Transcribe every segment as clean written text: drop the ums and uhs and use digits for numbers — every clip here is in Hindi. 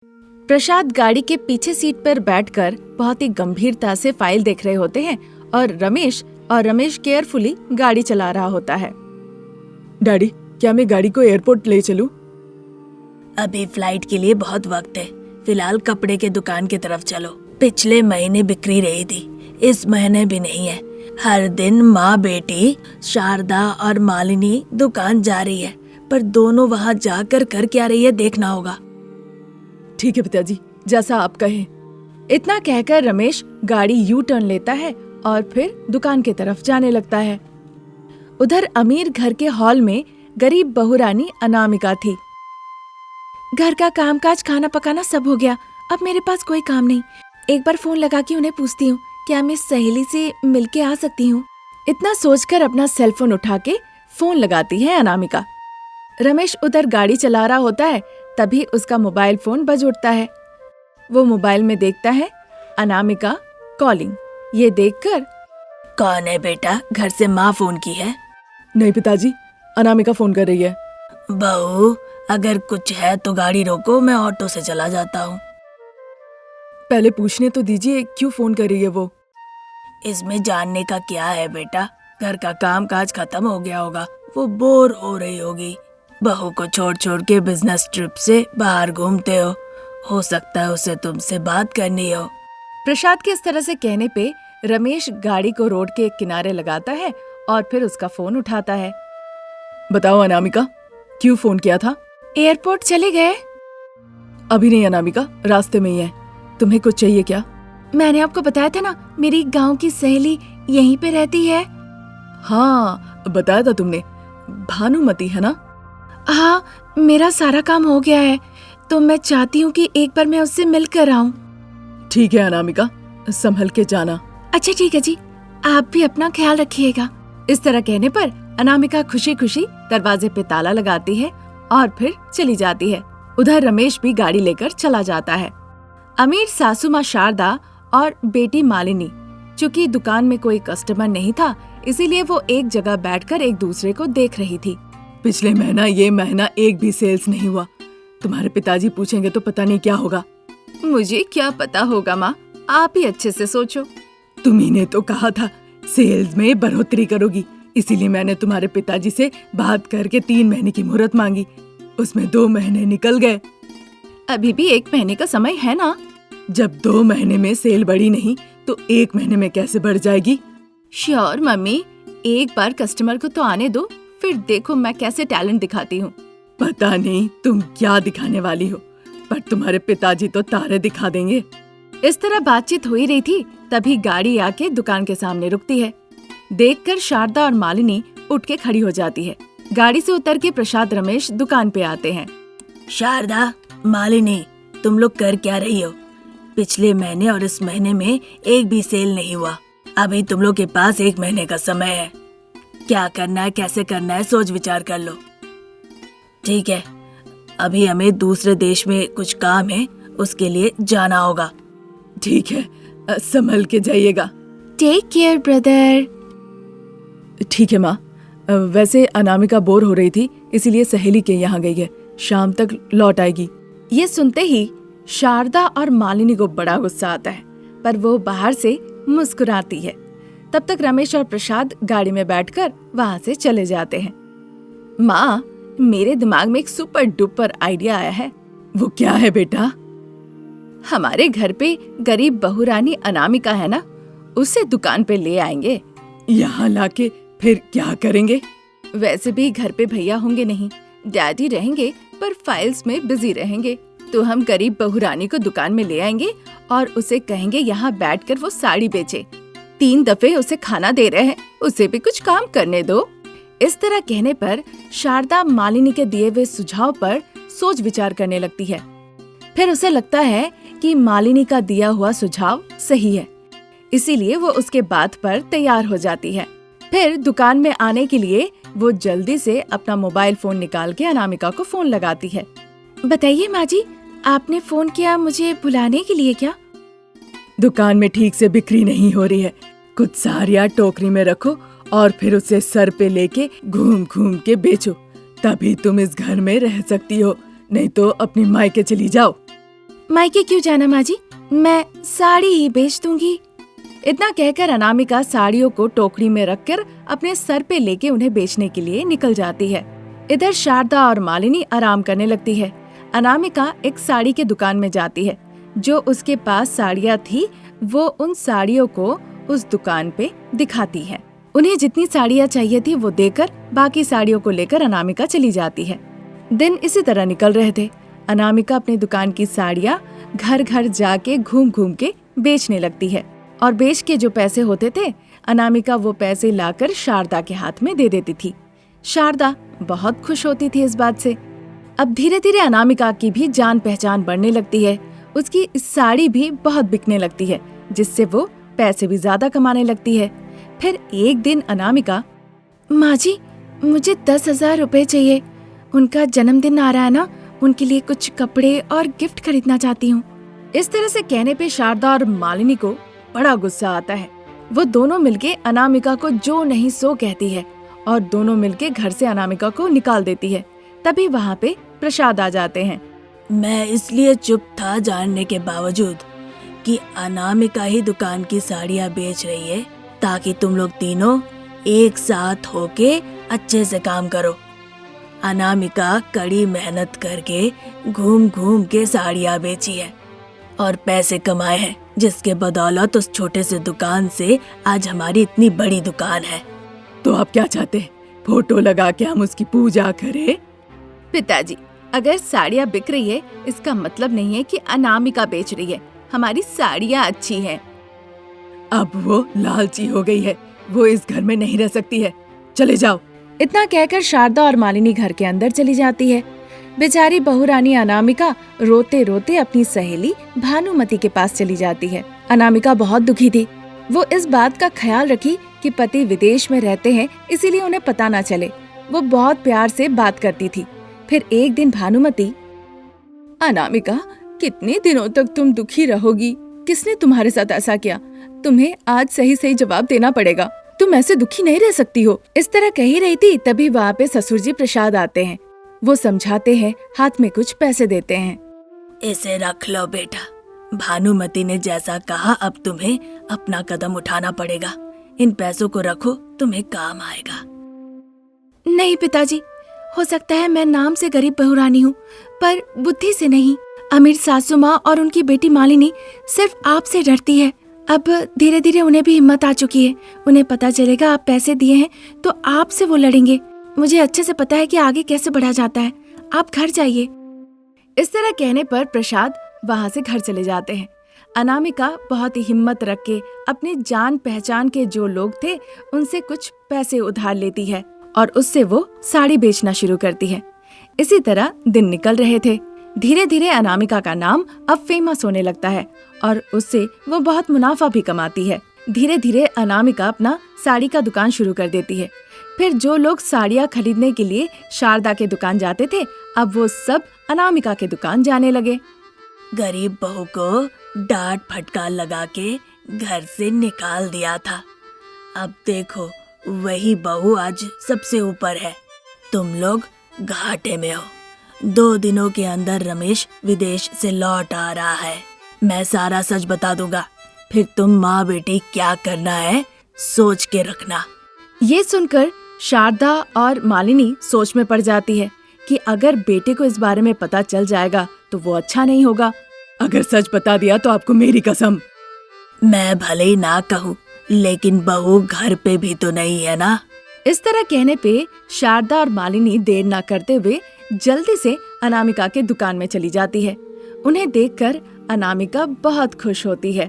प्रसाद गाड़ी के पीछे सीट पर बैठकर बहुत ही गंभीरता से फाइल देख रहे होते हैं और रमेश केयरफुली गाड़ी चला रहा होता है। डैडी, क्या मैं गाड़ी को एयरपोर्ट ले चलूं? अभी फ्लाइट के लिए बहुत वक्त है। फिलहाल कपड़े के दुकान की तरफ चलो। पिछले महीने बिक्री रही थी, इस महीने भी नहीं है। हर दिन माँ बेटी शारदा और मालिनी दुकान जा रही है, पर दोनों वहाँ जाकर कर क्या रही है देखना होगा। ठीक है पिताजी, जैसा आप कहें। इतना कहकर रमेश गाड़ी यू टर्न लेता है और फिर दुकान की तरफ जाने लगता है। उधर अमीर घर के हॉल में गरीब बहुरानी अनामिका थी। घर का कामकाज, खाना पकाना सब हो गया, अब मेरे पास कोई काम नहीं। एक बार फोन लगा के उन्हें पूछती हूँ क्या मैं सहेली से मिलके आ सकती हूँ। इतना सोचकर अपना सेलफोन उठा के फोन लगाती है अनामिका। रमेश उधर गाड़ी चला रहा होता है, तभी उसका मोबाइल फोन बज उठता है। वो मोबाइल में देखता है अनामिका कॉलिंग। ये देखकर, कौन है बेटा, घर से माँ फोन की है? नहीं पिताजी, अनामिका फोन कर रही है। बहू, अगर कुछ है तो गाड़ी रोको, मैं ऑटो से चला जाता हूँ। पहले पूछने तो दीजिए क्यों फोन कर रही है वो। इसमें जानने का क्या है बेटा, घर का काम काज खत्म हो गया होगा, वो बोर हो रही होगी। बहू को छोड़ छोड़ के बिजनेस ट्रिप से बाहर घूमते हो सकता है उसे तुमसे बात करनी हो। प्रसाद के इस तरह से कहने पे रमेश गाड़ी को रोड के किनारे लगाता है और फिर उसका फोन उठाता है। बताओ अनामिका, क्यों फोन किया था? एयरपोर्ट चले गए। अभी नहीं अनामिका, रास्ते में ही है। तुम्हें कुछ चाहिए क्या? मैंने आपको बताया था ना, मेरी गांव की सहेली यहीं पे रहती है। हाँ, बताया था तुमने, भानुमति है ना? हाँ, मेरा सारा काम हो गया है, तो मैं चाहती हूँ कि एक बार मैं उससे मिल कर आऊँ। ठीक है अनामिका, संभल के जाना। अच्छा ठीक है जी, आप भी अपना ख्याल रखिएगा। इस तरह कहने पर अनामिका खुशी खुशी दरवाजे पे ताला लगाती है और फिर चली जाती है। उधर रमेश भी गाड़ी लेकर चला जाता है। अमीर सासू माँ शारदा और बेटी मालिनी, चूँकि दुकान में कोई कस्टमर नहीं था, इसीलिए वो एक जगह बैठकर एक दूसरे को देख रही थी। पिछले महीना ये महीना एक भी सेल्स नहीं हुआ। तुम्हारे पिताजी पूछेंगे तो पता नहीं क्या होगा। मुझे क्या पता होगा माँ, आप ही अच्छे से सोचो। तुम्ही ने तो कहा था सेल्स में बढ़ोतरी करोगी, इसीलिए मैंने तुम्हारे पिताजी से बात करके 3 महीने की मुहूर्त मांगी। उसमें 2 महीने निकल गए। अभी भी 1 महीने का समय है ना। जब 2 महीने में सेल बढ़ी नहीं तो 1 महीने में कैसे बढ़ जाएगी? श्योर मम्मी, एक बार कस्टमर को तो आने दो, फिर देखो मैं कैसे टैलेंट दिखाती हूँ। पता नहीं तुम क्या दिखाने वाली हो, पर तुम्हारे पिताजी तो तारे दिखा देंगे। इस तरह बातचीत हो ही रही थी, तभी गाड़ी आके दुकान के सामने रुकती है। देखकर शारदा और मालिनी उठ के खड़ी हो जाती है। गाड़ी से उतर के प्रसाद रमेश दुकान पे आते हैं। शारदा, मालिनी, तुम लोग कर क्या रही हो? पिछले महीने और इस महीने में एक भी सेल नहीं हुआ। अभी तुम लोग के पास 1 महीने का समय है। क्या करना है, कैसे करना है, सोच विचार कर लो। ठीक है, अभी हमें दूसरे देश में कुछ काम है, उसके लिए जाना होगा। ठीक है, संभल के जाइएगा। Take care brother. ठीक है माँ। वैसे अनामिका बोर हो रही थी, इसीलिए सहेली के यहाँ गई है, शाम तक लौट आएगी। ये सुनते ही शारदा और मालिनी को बड़ा गुस्सा आता है, पर वो बाहर से मुस्कुराती है। तब तक रमेश और प्रसाद गाड़ी में बैठकर वहाँ से चले जाते हैं। माँ, मेरे दिमाग में एक सुपर डुपर आइडिया आया है। वो क्या है बेटा? हमारे घर पे गरीब बहुरानी अनामिका है ना, उसे दुकान पे ले आएंगे। यहाँ लाके फिर क्या करेंगे? वैसे भी घर पे भैया होंगे नहीं, डैडी रहेंगे, पर फाइल्स में बिजी रहेंगे। तो हम गरीब बहुरानी को दुकान में ले आएंगे और उसे कहेंगे यहाँ बैठकर वो साड़ी बेचे। 3 दफे उसे खाना दे रहे हैं, उसे भी कुछ काम करने दो। इस तरह कहने पर शारदा मालिनी के दिए हुए सुझाव पर सोच विचार करने लगती है। फिर उसे लगता है कि मालिनी का दिया हुआ सुझाव सही है, इसीलिए वो उसके बात पर तैयार हो जाती है। फिर दुकान में आने के लिए वो जल्दी से अपना मोबाइल फोन निकाल के अनामिका को फोन लगाती है। बताइए माँ जी, आपने फोन किया मुझे बुलाने के लिए क्या? दुकान में ठीक से बिक्री नहीं हो रही है, कुछ साड़ियाँ टोकरी में रखो और फिर उसे सर पे लेके घूम घूम के बेचो, तभी तुम इस घर में रह सकती हो, नहीं तो अपनी मायके चली जाओ। मायके क्यों जाना माँ जी, मैं साड़ी ही बेच दूंगी। इतना कहकर अनामिका साड़ियों को टोकरी में रखकर अपने सर पे लेके उन्हें बेचने के लिए निकल जाती है। इधर शारदा और मालिनी आराम करने लगती है। अनामिका एक साड़ी के दुकान में जाती है। जो उसके पास साड़ियाँ थी वो उन साड़ियों को उस दुकान पे दिखाती है। उन्हें जितनी साड़ियाँ चाहिए थी वो देकर बाकी साड़ियों को लेकर अनामिका चली जाती है। दिन इसी तरह निकल रहे थे। अनामिका अपनी दुकान की साड़ियाँ घर घर जाके घूम घूम के बेचने लगती है और बेच के जो पैसे होते थे अनामिका वो पैसे लाकर शारदा के हाथ में दे देती थी। शारदा बहुत खुश होती थी इस बात से। अब धीरे धीरे अनामिका की भी जान पहचान बढ़ने लगती है। उसकी साड़ी भी बहुत बिकने लगती है, जिससे वो पैसे भी ज्यादा कमाने लगती है। फिर एक दिन अनामिका, माँ जी मुझे 10,000 रुपए चाहिए, उनका जन्मदिन आ रहा है ना, उनके लिए कुछ कपड़े और गिफ्ट खरीदना चाहती हूँ। इस तरह से कहने पे शारदा और मालिनी को बड़ा गुस्सा आता है। वो दोनों मिलके अनामिका को जो नहीं सो कहती है और दोनों मिलके घर से अनामिका को निकाल देती है। तभी वहाँ पे प्रसाद आ जाते हैं। मैं इसलिए चुप था जानने के बावजूद कि अनामिका ही दुकान की साड़ियाँ बेच रही है, ताकि तुम लोग तीनों एक साथ होके अच्छे से काम करो। अनामिका कड़ी मेहनत करके घूम घूम के साड़ियाँ बेची है और पैसे कमाए हैं, जिसके बदौलत उस छोटे से दुकान से आज हमारी इतनी बड़ी दुकान है। तो आप क्या चाहते हैं? फोटो लगा के हम उसकी पूजा करें? पिताजी, अगर साड़ियाँ बिक रही है इसका मतलब नहीं है कि अनामिका बेच रही है। हमारी साड़ियाँ अच्छी हैं। अब वो लालची हो गई है, वो इस घर में नहीं रह सकती है। चले जाओ। इतना कहकर शारदा और मालिनी घर के अंदर चली जाती है। बेचारी बहुरानी अनामिका रोते रोते अपनी सहेली भानुमति के पास चली जाती है। अनामिका बहुत दुखी थी। वो इस बात का ख्याल रखी कि पति विदेश में रहते हैं, इसीलिए उन्हें पता न चले। वो बहुत प्यार से बात करती थी। फिर एक दिन भानुमति, अनामिका कितने दिनों तक तुम दुखी रहोगी? किसने तुम्हारे साथ ऐसा किया? तुम्हें आज सही सही जवाब देना पड़ेगा। तुम ऐसे दुखी नहीं रह सकती हो। इस तरह कह ही रही थी, तभी वहाँ पे ससुर जी प्रसाद आते हैं। वो समझाते हैं, हाथ में कुछ पैसे देते हैं। इसे रख लो बेटा, भानुमति ने जैसा कहा अब तुम्हें अपना कदम उठाना पड़ेगा। इन पैसों को रखो, तुम्हें काम आएगा। नहीं पिताजी, हो सकता है मैं नाम से गरीब बहुरानी हूँ, पर बुद्धि से नहीं। अमीर सासू माँ और उनकी बेटी मालिनी सिर्फ आपसे डरती है। अब धीरे धीरे उन्हें भी हिम्मत आ चुकी है। उन्हें पता चलेगा आप पैसे दिए हैं तो आपसे वो लड़ेंगे। मुझे अच्छे से पता है कि आगे कैसे बढ़ा जाता है। आप घर जाइए। इस तरह कहने पर प्रसाद वहाँ से घर चले जाते हैं। अनामिका बहुत ही हिम्मत रख के अपने जान पहचान के जो लोग थे उनसे कुछ पैसे उधार लेती है और उससे वो साड़ी बेचना शुरू करती है। इसी तरह दिन निकल रहे थे। धीरे धीरे अनामिका का नाम अब फेमस होने लगता है और उससे वो बहुत मुनाफा भी कमाती है। धीरे धीरे अनामिका अपना साड़ी का दुकान शुरू कर देती है। फिर जो लोग साड़ियाँ खरीदने के लिए शारदा के दुकान जाते थे, अब वो सब अनामिका के दुकान जाने लगे। गरीब बहू को डांट फटकार लगा के घर से निकाल दिया था। अब देखो, वही बहू आज सबसे ऊपर है। तुम लोग घाटे में हो। 2 दिनों के अंदर रमेश विदेश से लौट आ रहा है। मैं सारा सच बता दूंगा, फिर तुम माँ बेटी क्या करना है सोच के रखना। ये सुनकर शारदा और मालिनी सोच में पड़ जाती है कि अगर बेटे को इस बारे में पता चल जाएगा तो वो अच्छा नहीं होगा। अगर सच बता दिया तो आपको मेरी कसम। मैं भले ही ना कहूँ, लेकिन बहू घर पे भी तो नहीं है ना। इस तरह कहने पे शारदा और मालिनी देर ना करते हुए जल्दी से अनामिका के दुकान में चली जाती है। उन्हें देखकर अनामिका बहुत खुश होती है।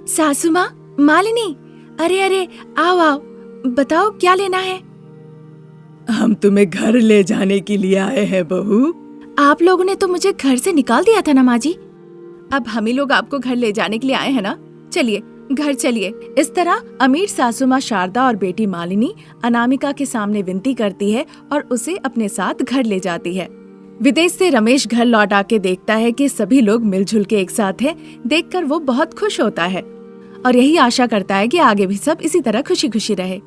सासू माँ, मालिनी, अरे अरे आओ आओ, बताओ क्या लेना है? हम तुम्हें घर ले जाने के लिए आए हैं बहू। आप लोगों ने तो मुझे घर से निकाल दिया था ना माँ जी। अब हम ही लोग आपको घर ले जाने के लिए आए हैं ना। चलिए घर चलिए। इस तरह अमीर सासू माँ शारदा और बेटी मालिनी अनामिका के सामने विनती करती है और उसे अपने साथ घर ले जाती है। विदेश से रमेश घर लौट आके देखता है कि सभी लोग मिलजुल के एक साथ हैं। देखकर वो बहुत खुश होता है और यही आशा करता है कि आगे भी सब इसी तरह खुशी खुशी रहे।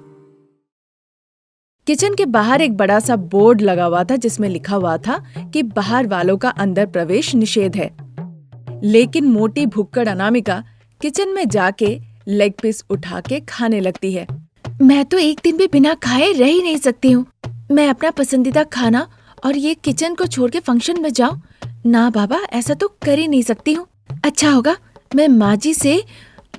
किचन के बाहर एक बड़ा सा बोर्ड लगा हुआ था जिसमें लिखा हुआ था कि बाहर वालों का अंदर प्रवेश निषेध है। लेकिन मोटी भुक्कड़ अनामिका किचन में जाके लेग पीस उठा के खाने लगती है। मैं तो एक दिन भी बिना खाए रह ही नहीं सकती हूँ। मैं अपना पसंदीदा खाना और ये किचन को छोड़ के फंक्शन में जाऊँ? ना बाबा, ऐसा तो कर ही नहीं सकती हूँ। अच्छा होगा मैं माँ जी से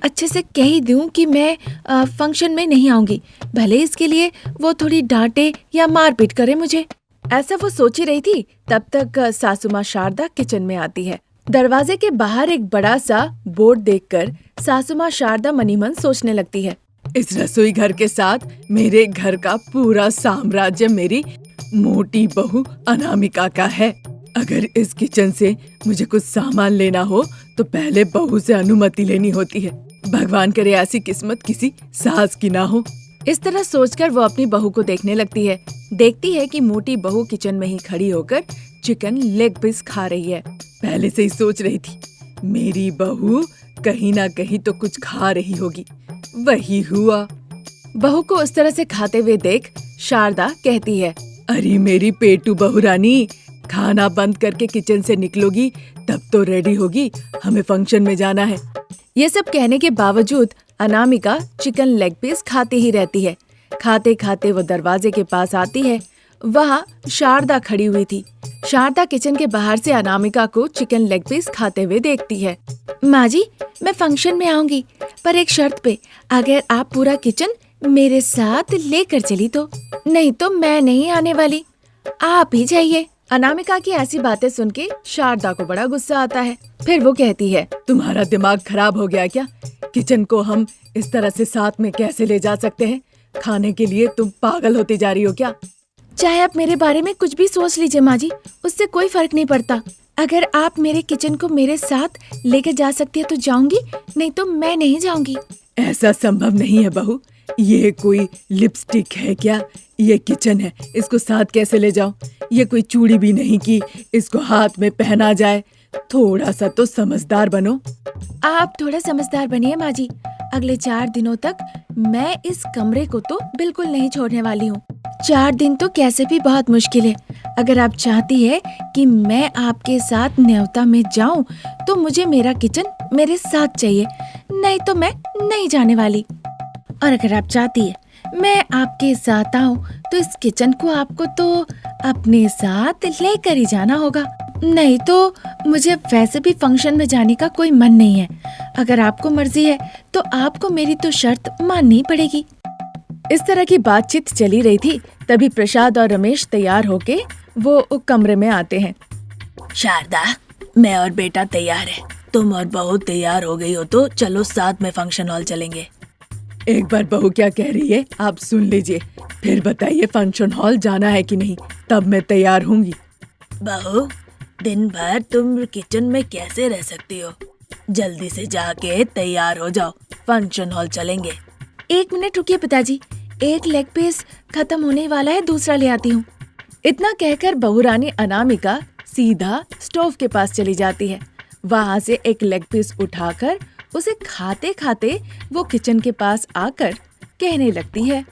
अच्छे से कह ही दूँ कि मैं फंक्शन में नहीं आऊंगी, भले इसके लिए वो थोड़ी डांटे या मारपीट करे मुझे। ऐसा वो सोच ही रही थी, तब तक सासू माँ शारदा किचन में आती है। दरवाजे के बाहर एक बड़ा सा बोर्ड देखकर सासू माँ शारदा मनी मन सोचने लगती है। इस रसोई घर के साथ मेरे घर का पूरा साम्राज्य मेरी मोटी बहू अनामिका का है। अगर इस किचन से मुझे कुछ सामान लेना हो तो पहले बहू से अनुमति लेनी होती है। भगवान करे ऐसी किस्मत किसी सास की ना हो। इस तरह सोचकर वो अपनी बहू को देखने लगती है। देखती है कि मोटी बहू किचन में ही खड़ी होकर चिकन लेग पीस खा रही है। पहले से ही सोच रही थी मेरी बहू कहीं ना कहीं तो कुछ खा रही होगी, वही हुआ। बहू को उस तरह से खाते हुए देख शारदा कहती है, अरे मेरी पेटू बहू रानी, खाना बंद करके किचन से निकलोगी तब तो रेडी होगी, हमें फंक्शन में जाना है। ये सब कहने के बावजूद अनामिका चिकन लेग पीस खाती ही रहती है। खाते खाते वो दरवाजे के पास आती है। वहाँ शारदा खड़ी हुई थी। शारदा किचन के बाहर से अनामिका को चिकन लेग पीस खाते हुए देखती है। माँ जी, मैं फंक्शन में आऊंगी, पर एक शर्त पे, अगर आप पूरा किचन मेरे साथ लेकर चली तो। नहीं तो मैं नहीं आने वाली, आप ही जाइए। अनामिका की ऐसी बातें सुन के शारदा को बड़ा गुस्सा आता है। फिर वो कहती है, तुम्हारा दिमाग खराब हो गया क्या? किचन को हम इस तरह से साथ में कैसे ले जा सकते हैं? खाने के लिए तुम पागल होती जा रही हो क्या? चाहे आप मेरे बारे में कुछ भी सोच लीजिए माँ जी, उससे कोई फर्क नहीं पड़ता। अगर आप मेरे किचन को मेरे साथ लेकर जा सकती है तो जाऊंगी, नहीं तो मैं नहीं जाऊंगी। ऐसा संभव नहीं है बहू, ये कोई लिपस्टिक है क्या? ये किचन है, इसको साथ कैसे ले जाओ? ये कोई चूड़ी भी नहीं कि इसको हाथ में पहना जाए। थोड़ा सा तो समझदार बनो। आप थोड़ा समझदार बनिए माँ जी। अगले 4 दिनों तक मैं इस कमरे को तो बिल्कुल नहीं छोड़ने वाली हूँ। 4 दिन तो कैसे भी बहुत मुश्किल है। अगर आप चाहती है कि मैं आपके साथ न्योता में जाऊँ तो मुझे मेरा किचन मेरे साथ चाहिए, नहीं तो मैं नहीं जाने वाली। और अगर आप चाहती है मैं आपके साथ आऊँ तो इस किचन को आपको तो अपने साथ लेकर ही जाना होगा, नहीं तो मुझे वैसे भी फंक्शन में जाने का कोई मन नहीं है। अगर आपको मर्जी है तो आपको मेरी तो शर्त माननी पड़ेगी। इस तरह की बातचीत चली रही थी, तभी प्रसाद और रमेश तैयार होके वो कमरे में आते हैं। शारदा, मैं और बेटा तैयार है। तुम और बहू तैयार हो गई हो तो चलो साथ में फंक्शन हॉल चलेंगे। एक बार बहू क्या कह रही है आप सुन लीजिए, फिर बताइए फंक्शन हॉल जाना है कि नहीं, तब मैं तैयार होंगी। बहू, दिन भर तुम किचन में कैसे रह सकती हो? जल्दी से जाके तैयार हो जाओ, फंक्शन हॉल चलेंगे। 1 मिनट रुकिए पिताजी, एक लेग पीस खत्म होने वाला है, दूसरा ले आती हूँ। इतना कहकर बहुरानी अनामिका सीधा स्टोव के पास चली जाती है। वहाँ से एक लेग पीस उठाकर उसे खाते खाते वो किचन के पास आकर कहने लगती है,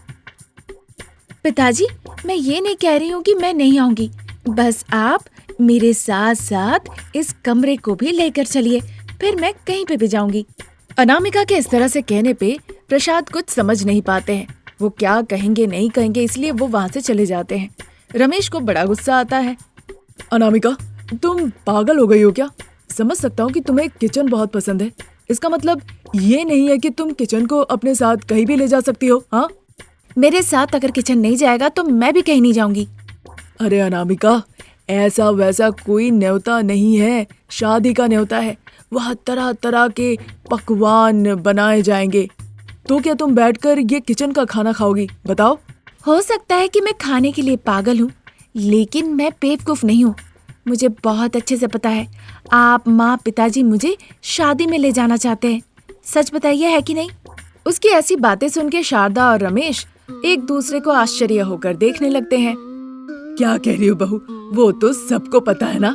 पिताजी, मैं ये नहीं कह रही हूँ कि मैं नहीं आऊंगी, बस आप मेरे साथ साथ इस कमरे को भी लेकर चलिए, फिर मैं कहीं पे भी जाऊंगी। अनामिका के इस तरह से कहने पे प्रसाद कुछ समझ नहीं पाते हैं। वो क्या कहेंगे नहीं कहेंगे, इसलिए वो वहाँ से चले जाते हैं। रमेश को बड़ा गुस्सा आता है। अनामिका, तुम पागल हो गई हो क्या? समझ सकता हूँ कि तुम्हें किचन बहुत पसंद है, इसका मतलब ये नहीं है कि तुम किचन को अपने साथ कहीं भी ले जा सकती हो। हाँ, मेरे साथ अगर किचन नहीं जाएगा तो मैं भी कहीं नहीं जाऊंगी। अरे अनामिका, ऐसा वैसा कोई न्योता नहीं है, शादी का न्योता है। वहाँ तरह तरह के पकवान बनाए जाएंगे, तो क्या तुम बैठकर ये किचन का खाना खाओगी? बताओ। हो सकता है कि मैं खाने के लिए पागल हूँ, लेकिन मैं बेवकूफ नहीं हूँ। मुझे बहुत अच्छे से पता है आप माँ पिताजी मुझे शादी में ले जाना चाहते हैं। सच बताइए, है कि नहीं? उसकी ऐसी बातें सुन के शारदा और रमेश एक दूसरे को आश्चर्य होकर देखने लगते हैं। क्या कह रही हो बहू? वो तो सबको पता है ना।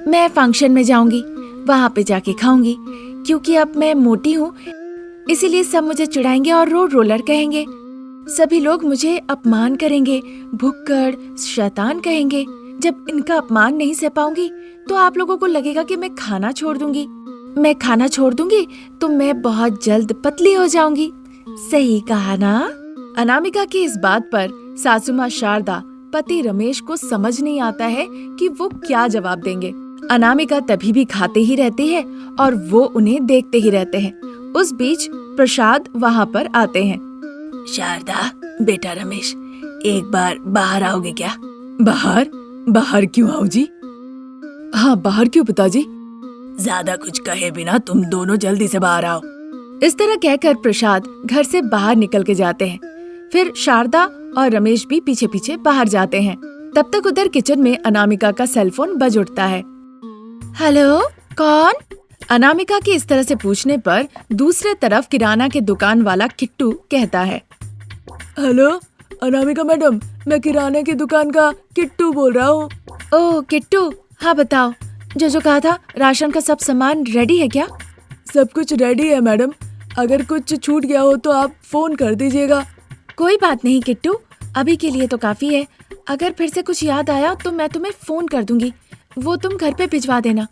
मैं फंक्शन में जाऊंगी, वहाँ पे जाके खाऊंगी, क्योंकि अब मैं मोटी हूँ, इसीलिए सब मुझे चिढ़ाएंगे और रोड रोलर कहेंगे। सभी लोग मुझे अपमान करेंगे, भुक्कड़, शैतान कहेंगे। जब इनका अपमान नहीं सह पाऊंगी तो आप लोगों को लगेगा कि मैं खाना छोड़ दूंगी। मैं खाना छोड़ दूंगी तो मैं बहुत जल्द पतली हो जाऊंगी। सही कहा ना? अनामिका की इस बात पर सासू माँ शारदा पति रमेश को समझ नहीं आता है कि वो क्या जवाब देंगे। अनामिका तभी भी खाते ही रहती है और वो उन्हें देखते ही रहते हैं। उस बीच प्रसाद वहाँ पर आते हैं। शारदा, बेटा रमेश, एक बार बाहर आओगे क्या? बाहर? बाहर क्यों आऊं जी? हाँ, बाहर क्यों पिताजी? ज्यादा कुछ कहे बिना तुम दोनों जल्दी से बाहर आओ। इस तरह कहकर प्रसाद घर से बाहर निकल के जाते हैं। फिर शारदा और रमेश भी पीछे पीछे बाहर जाते हैं। तब तक उधर किचन में अनामिका का सेलफोन बज उठता है। हेलो, कौन? अनामिका की इस तरह से पूछने पर दूसरे तरफ किराना के दुकान वाला किट्टू कहता है। हेलो अनामिका मैडम, मैं किराने की दुकान का किट्टू बोल रहा हूँ। ओह किट्टू, हाँ बताओ, जो कहा था राशन का सब सामान रेडी है क्या? सब कुछ रेडी है मैडम, अगर कुछ छूट गया हो तो आप फोन कर दीजिएगा। कोई बात नहीं किट्टू, अभी के लिए तो काफी है। अगर फिर से कुछ याद आया तो मैं तुम्हें फोन कर दूंगी, वो तुम घर पे भिजवा देना।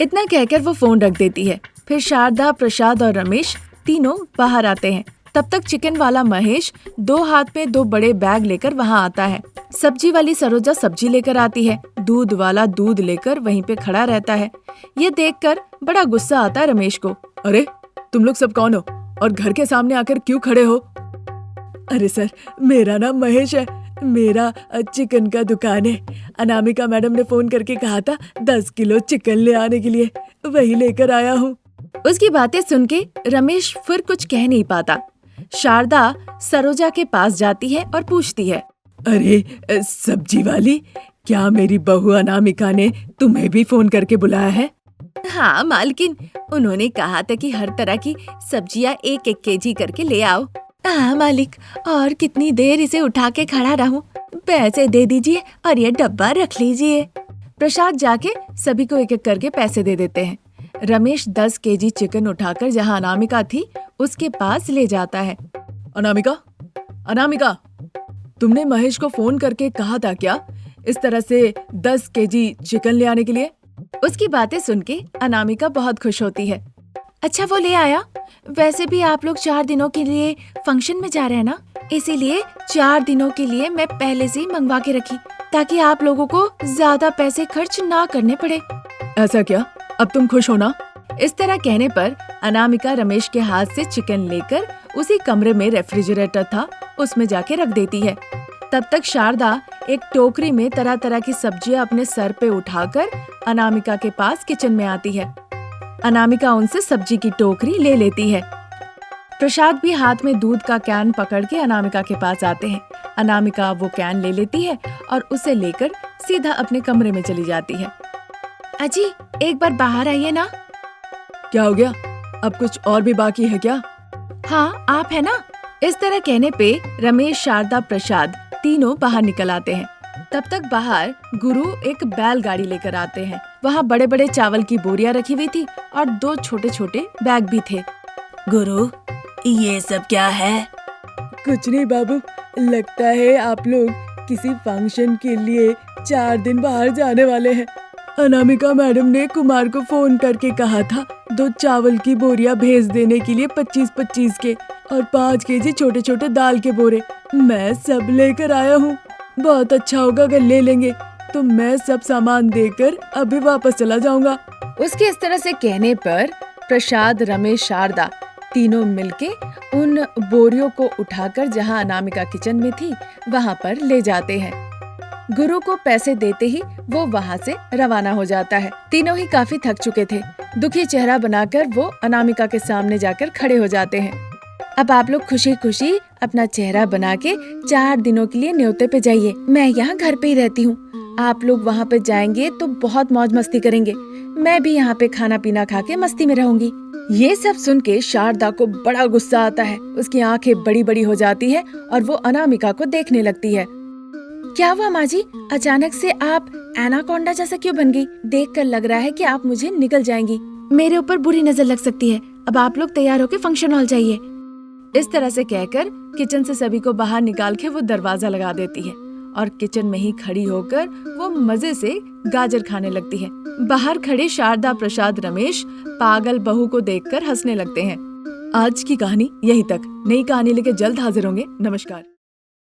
इतना कहकर वो फोन रख देती है। फिर शारदा, प्रसाद और रमेश तीनों बाहर आते हैं। तब तक चिकन वाला महेश 2 हाथ में 2 बड़े बैग लेकर वहाँ आता है। सब्जी वाली सरोजा सब्जी लेकर आती है। दूध वाला दूध लेकर वहीं पे खड़ा रहता है। ये देखकर बड़ा गुस्सा आता है रमेश को। अरे तुम लोग सब कौन हो और घर के सामने आकर क्यों खड़े हो? अरे सर, मेरा नाम महेश है, मेरा चिकन का दुकान है। अनामिका मैडम ने फोन करके कहा था 10 किलो चिकन ले आने के लिए, वही लेकर आया हूँ। उसकी बातें सुन के रमेश फिर कुछ कह नहीं पाता। शारदा सरोजा के पास जाती है और पूछती है, अरे सब्जी वाली, क्या मेरी बहू अनामिका ने तुम्हें भी फोन करके बुलाया है? हाँ मालकिन, उन्होंने कहा था कि हर तरह की सब्जियाँ 1-1 केजी करके ले आओ। हाँ मालिक, और कितनी देर इसे उठा के खड़ा रहूं? पैसे दे दीजिए और ये डब्बा रख लीजिए। प्रसाद जाके सभी को 1-1 करके पैसे दे देते हैं। रमेश 10 केजी चिकन उठाकर जहाँ अनामिका थी उसके पास ले जाता है। अनामिका, अनामिका, तुमने महेश को फोन करके कहा था क्या इस तरह से 10 केजी चिकन ले आने के लिए? उसकी बातें सुन के अनामिका बहुत खुश होती है। अच्छा, वो ले आया। वैसे भी आप लोग 4 दिनों के लिए फंक्शन में जा रहे हैं ना, इसीलिए 4 दिनों के लिए मैं पहले से ही मंगवा के रखी, ताकि आप लोगों को ज्यादा पैसे खर्च ना करने पड़े। ऐसा क्या? अब तुम खुश हो ना? इस तरह कहने पर अनामिका रमेश के हाथ से चिकन लेकर उसी कमरे में रेफ्रिजरेटर था उसमें जाके रख देती है। तब तक शारदा एक टोकरी में तरह तरह की सब्जियां अपने सर पे उठाकर अनामिका के पास किचन में आती है। अनामिका उनसे सब्जी की टोकरी ले लेती है। प्रसाद भी हाथ में दूध का कैन पकड़ के अनामिका के पास आते हैं। अनामिका वो कैन ले लेती है और उसे लेकर सीधा अपने कमरे में चली जाती है। अजी, एक बार बाहर आइए ना। क्या हो गया? अब कुछ और भी बाकी है क्या? हाँ, आप है ना। इस तरह कहने पे रमेश, शारदा, प्रसाद तीनों बाहर निकल आते हैं। तब तक बाहर गुरु एक बैलगाड़ी लेकर आते हैं। वहाँ बड़े बड़े चावल की बोरियां रखी हुई थी और 2 छोटे छोटे बैग भी थे। गुरु, ये सब क्या है? कुछ नहीं बाबू, लगता है आप लोग किसी फंक्शन के लिए 4 दिन बाहर जाने वाले हैं। अनामिका मैडम ने कुमार को फोन करके कहा था 2 चावल की बोरियां भेज देने के लिए 25-25 के और 5 केजी छोटे छोटे दाल के बोरे। मैं सब लेकर आया हूँ। बहुत अच्छा होगा अगर ले लेंगे तो मैं सब सामान देकर अभी वापस चला जाऊंगा। उसके इस तरह से कहने पर प्रसाद, रमेश, शारदा तीनों मिलके उन बोरियों को उठाकर जहाँ अनामिका किचन में थी वहाँ पर ले जाते हैं। गुरु को पैसे देते ही वो वहाँ से रवाना हो जाता है। तीनों ही काफी थक चुके थे। दुखी चेहरा बनाकर वो अनामिका के सामने जाकर खड़े हो जाते हैं। अब आप लोग खुशी खुशी अपना चेहरा बना के 4 दिनों के लिए न्योते पे जाइए। मैं यहाँ घर पे ही रहती हूँ। आप लोग वहाँ पे जाएंगे तो बहुत मौज मस्ती करेंगे। मैं भी यहाँ पे खाना पीना खा के मस्ती में रहूंगी। ये सब सुन के शारदा को बड़ा गुस्सा आता है। उसकी आंखें बड़ी बड़ी हो जाती है और वो अनामिका को देखने लगती है। क्या हुआ माँ जी, अचानक से आप एनाकोंडा जैसा क्यों बन गई? देखकर लग रहा है कि आप मुझे निगल जाएंगी। मेरे ऊपर बुरी नजर लग सकती है। अब आप लोग तैयार होकर फंक्शन हॉल जाइए। इस तरह से कहकर किचन से सभी को बाहर निकाल के वो दरवाजा लगा देती है और किचन में ही खड़ी होकर वो मजे से गाजर खाने लगती है। बाहर खड़े शारदा, प्रसाद, रमेश पागल बहू को देखकर हंसने लगते हैं। आज की कहानी यहीं तक। नई कहानी लेके जल्द हाजिर होंगे। नमस्कार।